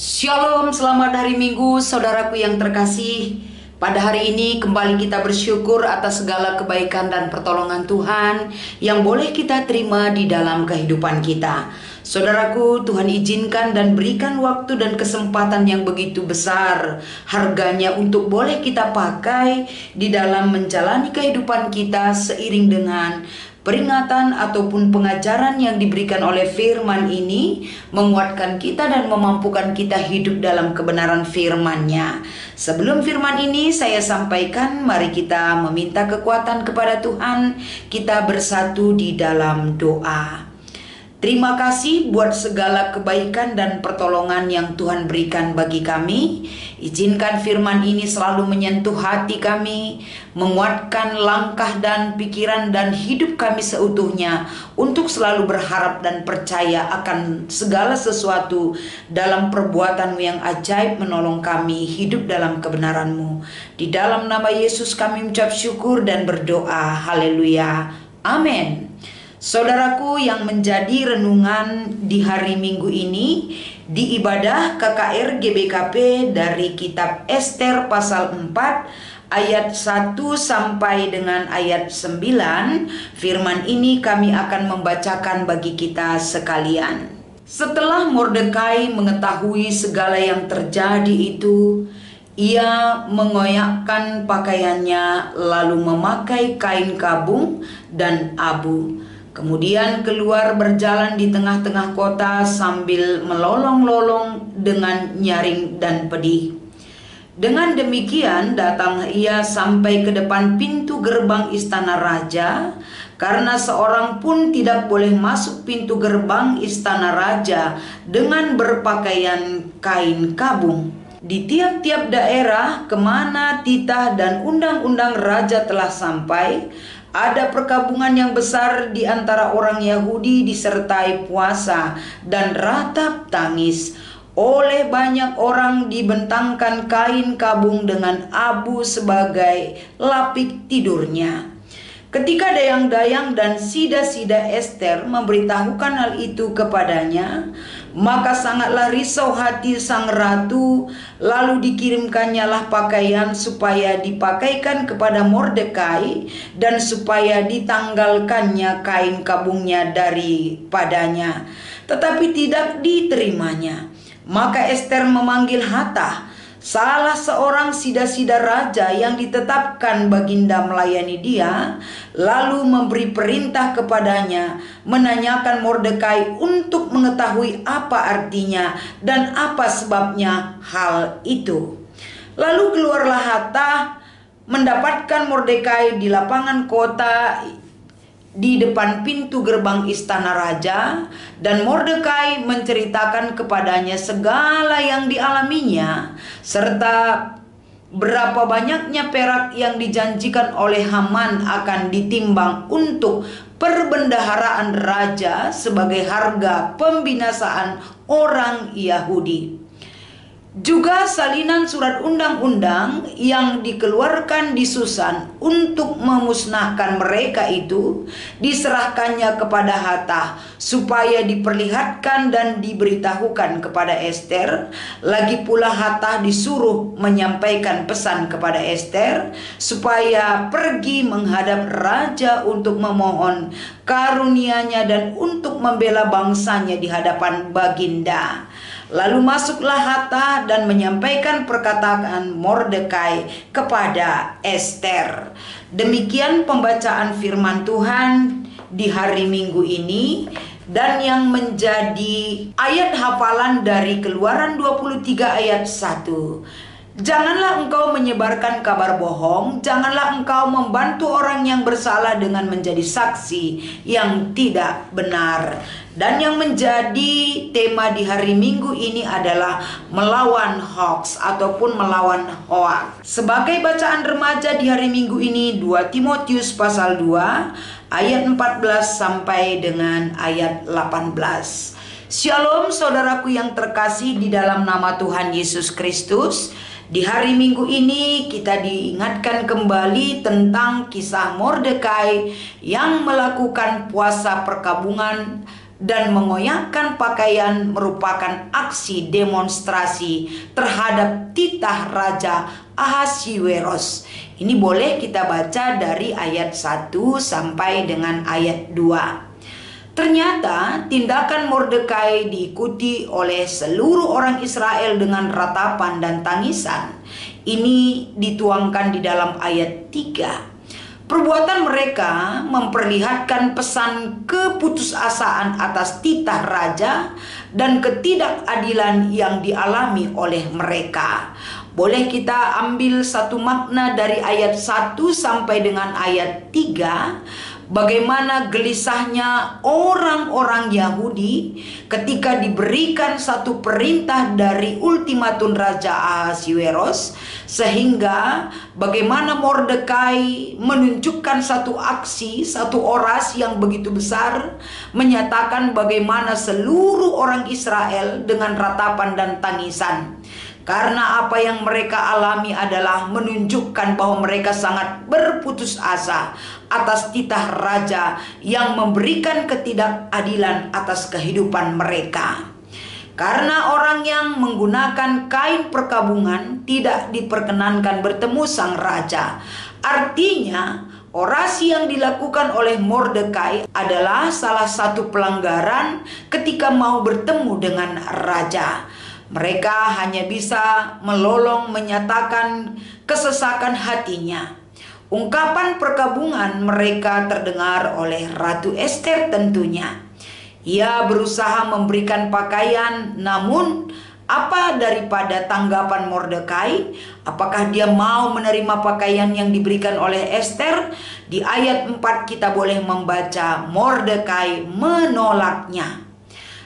Shalom, selamat hari Minggu saudaraku yang terkasih. Pada hari ini kembali kita bersyukur atas segala kebaikan dan pertolongan Tuhan yang boleh kita terima di dalam kehidupan kita. Saudaraku, Tuhan izinkan dan berikan waktu dan kesempatan yang begitu besar harganya untuk boleh kita pakai di dalam menjalani kehidupan kita seiring dengan peringatan ataupun pengajaran yang diberikan oleh firman ini menguatkan kita dan memampukan kita hidup dalam kebenaran firman-Nya. Sebelum firman ini saya sampaikan, mari kita meminta kekuatan kepada Tuhan. Kita bersatu di dalam doa. Terima kasih buat segala kebaikan dan pertolongan yang Tuhan berikan bagi kami. Izinkan firman ini selalu menyentuh hati kami, menguatkan langkah dan pikiran dan hidup kami seutuhnya untuk selalu berharap dan percaya akan segala sesuatu dalam perbuatan-Mu yang ajaib menolong kami hidup dalam kebenaran-Mu. Di dalam nama Yesus kami mengucap syukur dan berdoa. Haleluya. Amin. Saudaraku, yang menjadi renungan di hari Minggu ini di ibadah KKR GBKP dari kitab Ester pasal 4 ayat 1 sampai dengan ayat 9. Firman ini kami akan membacakan bagi kita sekalian. Setelah Mordekai mengetahui segala yang terjadi itu, ia mengoyakkan pakaiannya lalu memakai kain kabung dan abu. Kemudian keluar berjalan di tengah-tengah kota sambil melolong-lolong dengan nyaring dan pedih. Dengan demikian datang ia sampai ke depan pintu gerbang istana raja, karena seorang pun tidak boleh masuk pintu gerbang istana raja dengan berpakaian kain kabung. Di tiap-tiap daerah kemana titah dan undang-undang raja telah sampai, ada perkabungan yang besar di antara orang Yahudi disertai puasa dan ratap tangis. Oleh banyak orang dibentangkan kain kabung dengan abu sebagai lapik tidurnya. Ketika dayang-dayang dan sida-sida Ester memberitahukan hal itu kepadanya, maka sangatlah risau hati sang ratu, lalu dikirimkannya lah pakaian supaya dipakaikan kepada Mordekai dan supaya ditanggalkannya kain kabungnya daripadanya. Tetapi tidak diterimanya. Maka Ester memanggil Hatah, salah seorang sida-sida raja yang ditetapkan baginda melayani dia, lalu memberi perintah kepadanya menanyakan Mordekai untuk mengetahui apa artinya dan apa sebabnya hal itu. Lalu keluarlah Hatah mendapatkan Mordekai di lapangan kota di depan pintu gerbang istana raja, dan Mordekai menceritakan kepadanya segala yang dialaminya serta berapa banyaknya perak yang dijanjikan oleh Haman akan ditimbang untuk perbendaharaan raja sebagai harga pembinasaan orang Yahudi. Juga salinan surat undang-undang yang dikeluarkan di Susan untuk memusnahkan mereka itu diserahkannya kepada Hatah supaya diperlihatkan dan diberitahukan kepada Ester. Lagi pula Hatah disuruh menyampaikan pesan kepada Ester supaya pergi menghadap raja untuk memohon karunia-Nya dan untuk membela bangsanya di hadapan baginda. Lalu masuklah Hatah dan menyampaikan perkataan Mordekai kepada Ester. Demikian pembacaan firman Tuhan di hari Minggu ini, dan yang menjadi ayat hafalan dari Keluaran 23 ayat 1. Janganlah engkau menyebarkan kabar bohong, janganlah engkau membantu orang yang bersalah dengan menjadi saksi yang tidak benar. Dan yang menjadi tema di hari Minggu ini adalah melawan hoax ataupun melawan hoax. Sebagai bacaan remaja di hari Minggu ini 2 Timotius pasal 2 ayat 14 sampai dengan ayat 18. Shalom saudaraku yang terkasih di dalam nama Tuhan Yesus Kristus. Di hari Minggu ini kita diingatkan kembali tentang kisah Mordekai yang melakukan puasa perkabungan dan mengoyakkan pakaian merupakan aksi demonstrasi terhadap titah Raja Ahasiweros. Ini boleh kita baca dari ayat 1 sampai dengan ayat 2. Ternyata tindakan Mordekai diikuti oleh seluruh orang Israel dengan ratapan dan tangisan. Ini dituangkan di dalam ayat 3. Perbuatan mereka memperlihatkan pesan keputusasaan atas titah raja dan ketidakadilan yang dialami oleh mereka. Boleh kita ambil satu makna dari ayat 1 sampai dengan ayat 3. Bagaimana gelisahnya orang-orang Yahudi ketika diberikan satu perintah dari ultimatum Raja Ahasiweros, sehingga bagaimana Mordekai menunjukkan satu aksi, satu orasi yang begitu besar, menyatakan bagaimana seluruh orang Israel dengan ratapan dan tangisan. Karena apa yang mereka alami adalah menunjukkan bahwa mereka sangat berputus asa atas titah raja yang memberikan ketidakadilan atas kehidupan mereka. Karena orang yang menggunakan kain perkabungan tidak diperkenankan bertemu sang raja. Artinya, orasi yang dilakukan oleh Mordekai adalah salah satu pelanggaran ketika mau bertemu dengan raja. Mereka hanya bisa melolong menyatakan kesesakan hatinya. Ungkapan perkabungan mereka terdengar oleh Ratu Ester tentunya. Ia berusaha memberikan pakaian, namun apa daripada tanggapan Mordekai? Apakah dia mau menerima pakaian yang diberikan oleh Ester? Di ayat 4 kita boleh membaca Mordekai menolaknya.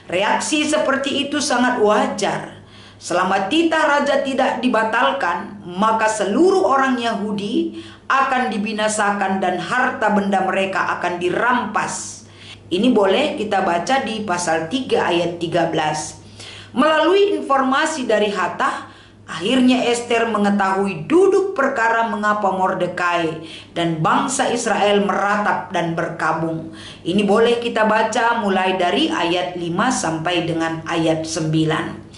Reaksi seperti itu sangat wajar. Selama titah raja tidak dibatalkan, maka seluruh orang Yahudi akan dibinasakan dan harta benda mereka akan dirampas. Ini boleh kita baca di pasal 3 ayat 13. Melalui informasi dari Hattach, akhirnya Ester mengetahui duduk perkara mengapa Mordekai dan bangsa Israel meratap dan berkabung. Ini boleh kita baca mulai dari ayat 5 sampai dengan ayat 9.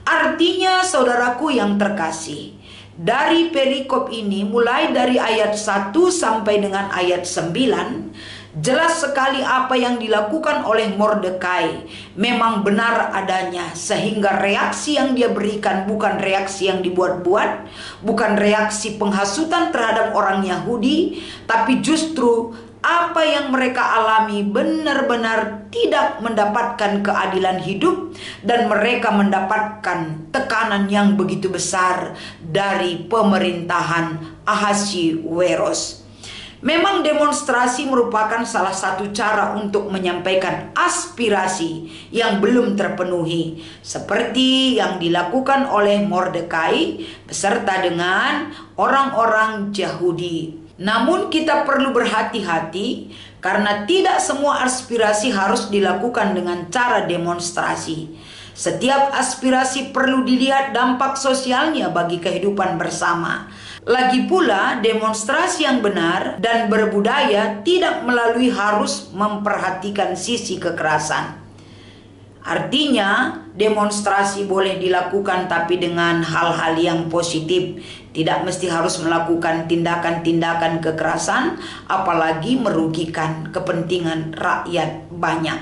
Artinya saudaraku yang terkasih, dari perikop ini mulai dari ayat 1 sampai dengan ayat 9, jelas sekali apa yang dilakukan oleh Mordekai memang benar adanya, sehingga reaksi yang dia berikan bukan reaksi yang dibuat-buat, bukan reaksi penghasutan terhadap orang Yahudi, tapi justru apa yang mereka alami benar-benar tidak mendapatkan keadilan hidup, dan mereka mendapatkan tekanan yang begitu besar dari pemerintahan Ahasiweros. Memang demonstrasi merupakan salah satu cara untuk menyampaikan aspirasi yang belum terpenuhi, seperti yang dilakukan oleh Mordekai beserta dengan orang-orang Yahudi. Namun kita perlu berhati-hati karena tidak semua aspirasi harus dilakukan dengan cara demonstrasi. Setiap aspirasi perlu dilihat dampak sosialnya bagi kehidupan bersama. Lagi pula, demonstrasi yang benar dan berbudaya tidak melalui harus memperhatikan sisi kekerasan. Artinya, demonstrasi boleh dilakukan tapi dengan hal-hal yang positif. Tidak mesti harus melakukan tindakan-tindakan kekerasan, apalagi merugikan kepentingan rakyat banyak.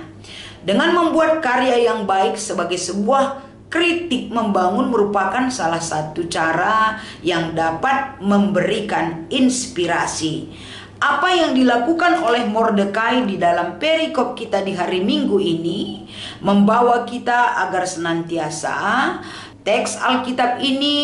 Dengan membuat karya yang baik sebagai sebuah kritik membangun merupakan salah satu cara yang dapat memberikan inspirasi. Apa yang dilakukan oleh Mordekai di dalam perikop kita di hari Minggu ini membawa kita agar senantiasa teks Alkitab ini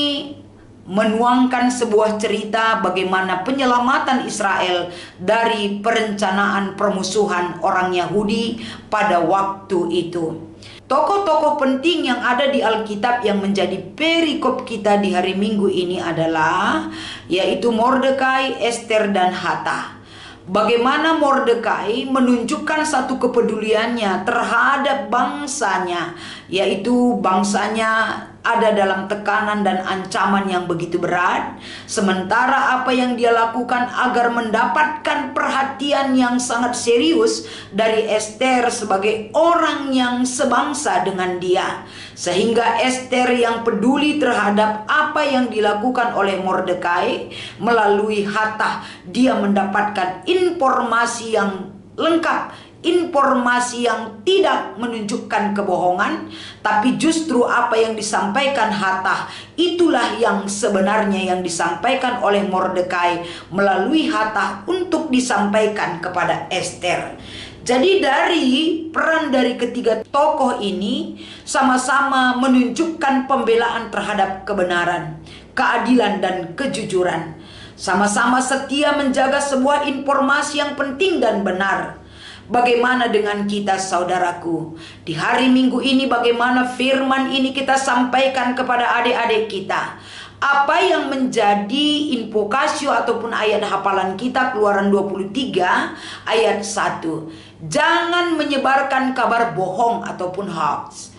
menuangkan sebuah cerita bagaimana penyelamatan Israel dari perencanaan permusuhan orang Yahudi pada waktu itu. Tokoh-tokoh penting yang ada di Alkitab yang menjadi perikop kita di hari Minggu ini adalah yaitu Mordekai, Ester, dan Hattach. Bagaimana Mordekai menunjukkan satu kepeduliannya terhadap bangsanya, yaitu bangsanya ada dalam tekanan dan ancaman yang begitu berat, sementara apa yang dia lakukan agar mendapatkan perhatian yang sangat serius dari Ester sebagai orang yang sebangsa dengan dia, sehingga Ester yang peduli terhadap apa yang dilakukan oleh Mordekai melalui Hatah, dia mendapatkan informasi yang lengkap, informasi yang tidak menunjukkan kebohongan, tapi justru apa yang disampaikan Hatah itulah yang sebenarnya yang disampaikan oleh Mordekai melalui Hatah untuk disampaikan kepada Ester. Jadi dari peran dari ketiga tokoh ini sama-sama menunjukkan pembelaan terhadap kebenaran, keadilan, dan kejujuran. Sama-sama setia menjaga sebuah informasi yang penting dan benar. Bagaimana dengan kita, saudaraku? Di hari Minggu ini bagaimana firman ini kita sampaikan kepada adik-adik kita? Apa yang menjadi invokasio ataupun ayat hafalan kita, Keluaran 23 ayat 1. Jangan menyebarkan kabar bohong ataupun hoax.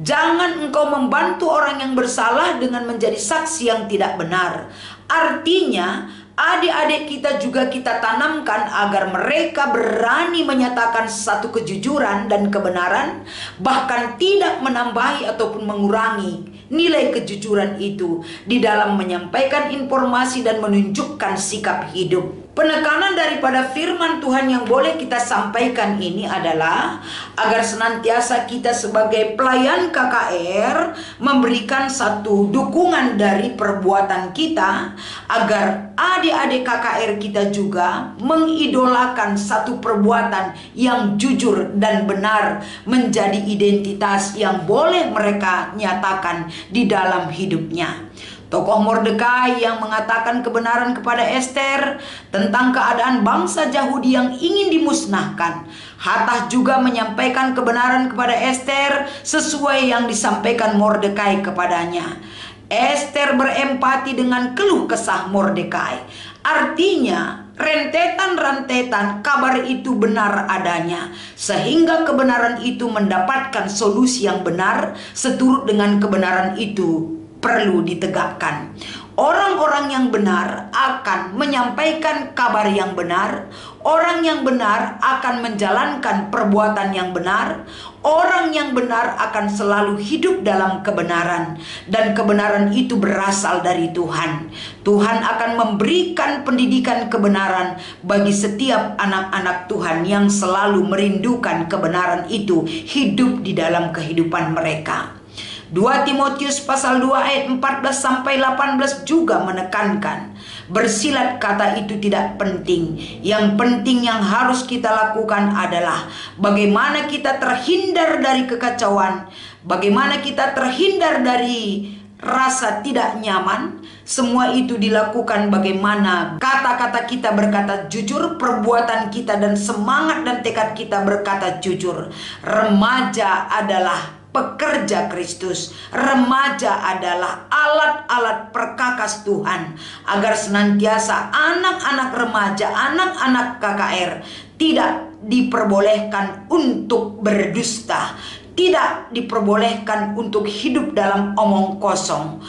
Jangan engkau membantu orang yang bersalah dengan menjadi saksi yang tidak benar. Artinya, adik-adik kita juga kita tanamkan agar mereka berani menyatakan satu kejujuran dan kebenaran, bahkan tidak menambahi ataupun mengurangi nilai kejujuran itu di dalam menyampaikan informasi dan menunjukkan sikap hidup. Penekanan daripada firman Tuhan yang boleh kita sampaikan ini adalah agar senantiasa kita sebagai pelayan KKR memberikan satu dukungan dari perbuatan kita, agar adik-adik KKR kita juga mengidolakan satu perbuatan yang jujur dan benar menjadi identitas yang boleh mereka nyatakan di dalam hidupnya. Tokoh Mordekai yang mengatakan kebenaran kepada Ester tentang keadaan bangsa Yahudi yang ingin dimusnahkan. Hatah juga menyampaikan kebenaran kepada Ester sesuai yang disampaikan Mordekai kepadanya. Ester berempati dengan keluh kesah Mordekai. Artinya, rentetan-rentetan kabar itu benar adanya, sehingga kebenaran itu mendapatkan solusi yang benar, seturut dengan kebenaran itu perlu ditegakkan. Orang-orang yang benar akan menyampaikan kabar yang benar. Orang yang benar akan menjalankan perbuatan yang benar. Orang yang benar akan selalu hidup dalam kebenaran. Dan kebenaran itu berasal dari Tuhan. Tuhan akan memberikan pendidikan kebenaran bagi setiap anak-anak Tuhan yang selalu merindukan kebenaran itu hidup di dalam kehidupan mereka. 2 Timotius pasal 2 ayat 14 sampai 18 juga menekankan bersilat kata itu tidak penting. Yang penting yang harus kita lakukan adalah bagaimana kita terhindar dari kekacauan, bagaimana kita terhindar dari rasa tidak nyaman. Semua itu dilakukan bagaimana kata-kata kita berkata jujur, perbuatan kita dan semangat dan tekad kita berkata jujur. Remaja adalah pekerja Kristus. Remaja adalah alat-alat perkakas Tuhan, agar senantiasa anak-anak remaja, anak-anak KKR tidak diperbolehkan untuk berdusta, tidak diperbolehkan untuk hidup dalam omong kosong.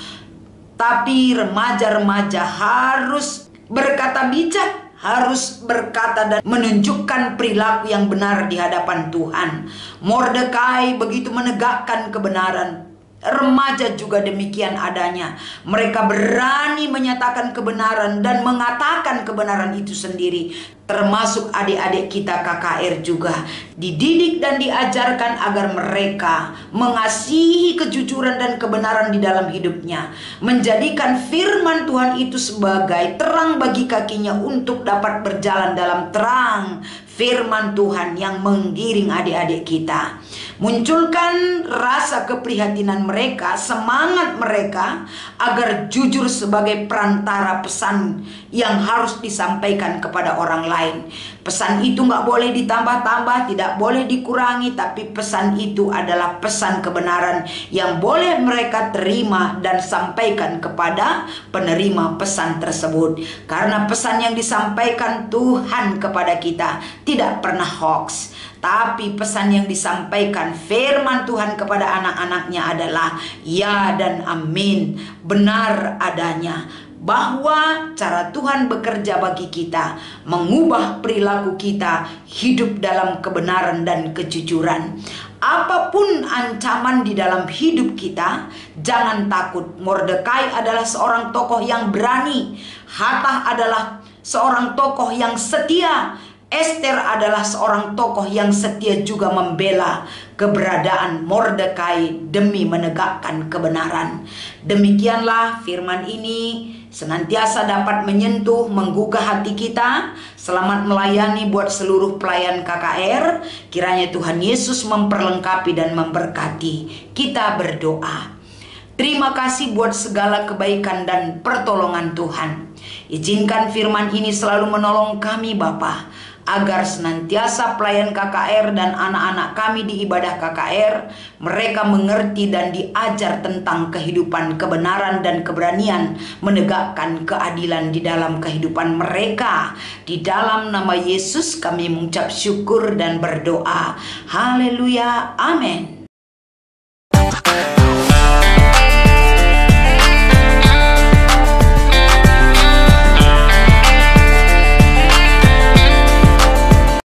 Tapi remaja-remaja harus berkata bijak, harus berkata dan menunjukkan perilaku yang benar di hadapan Tuhan. Mordekai begitu menegakkan kebenaran. Remaja juga demikian adanya. Mereka berani menyatakan kebenaran dan mengatakan kebenaran itu sendiri. Termasuk adik-adik kita KKR juga dididik dan diajarkan agar mereka mengasihi kejujuran dan kebenaran di dalam hidupnya, menjadikan firman Tuhan itu sebagai terang bagi kakinya untuk dapat berjalan dalam terang firman Tuhan yang menggiring adik-adik kita. Munculkan rasa keprihatinan mereka, semangat mereka agar jujur sebagai perantara pesan yang harus disampaikan kepada orang lain. lain. Pesan itu nggak boleh ditambah-tambah, tidak boleh dikurangi, tapi pesan itu adalah pesan kebenaran yang boleh mereka terima dan sampaikan kepada penerima pesan tersebut. Karena pesan yang disampaikan Tuhan kepada kita tidak pernah hoax, tapi pesan yang disampaikan firman Tuhan kepada anak-anaknya adalah ya dan amin, benar adanya. Bahwa cara Tuhan bekerja bagi kita, mengubah perilaku kita, hidup dalam kebenaran dan kejujuran. Apapun ancaman di dalam hidup kita, jangan takut. Mordekai adalah seorang tokoh yang berani. Hathach adalah seorang tokoh yang setia. Ester adalah seorang tokoh yang setia juga membela keberadaan Mordekai demi menegakkan kebenaran. Demikianlah firman ini senantiasa dapat menyentuh, menggugah hati kita. Selamat melayani buat seluruh pelayan KKR. Kiranya Tuhan Yesus memperlengkapi dan memberkati. Kita berdoa. Terima kasih buat segala kebaikan dan pertolongan Tuhan. Izinkan firman ini selalu menolong kami Bapa, agar senantiasa pelayan KKR dan anak-anak kami di ibadah KKR, mereka mengerti dan diajar tentang kehidupan kebenaran dan keberanian menegakkan keadilan di dalam kehidupan mereka. Di dalam nama Yesus kami mengucap syukur dan berdoa. Haleluya, amin.